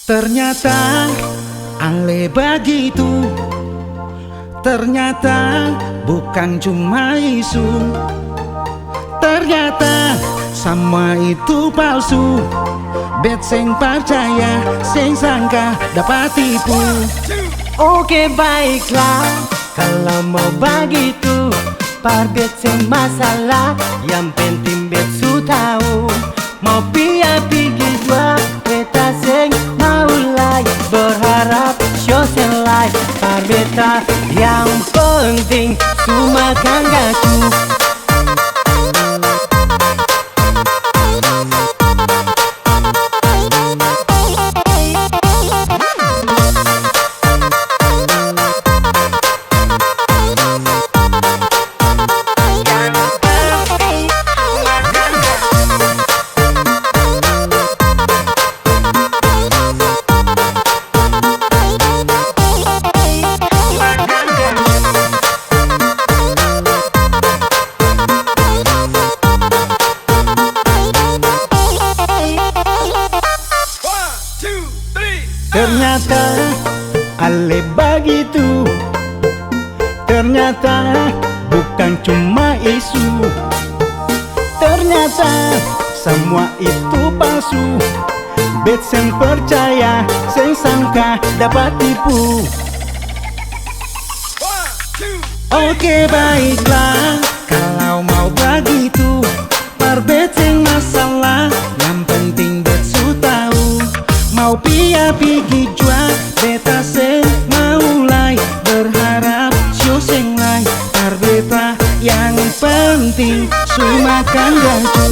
Ternyata ale begitu. Ternyata bukan cuma isu. Ternyata semua itu palsu. Bet sing percaya, sing sangka dapat tipu. Oke baiklah, kalau mau begitu, parbet sing masalah. Yang penting bet su tahu, mau pergi dua, beta sing mulai berharap show selai. Parbeta yang penting su makan gacu. Ternyata ale begitu. Ternyata bukan cuma isu. Ternyata semua itu palsu. Bet sing percaya, sing sangka dapat tipu. Oke baiklah, kalau mau begitu, parbet sing masalah. Yang penting bet su tahu, mau pergi jua, beta sing mulai berharap show sing lain. Parbeta yang penting su makan gacu.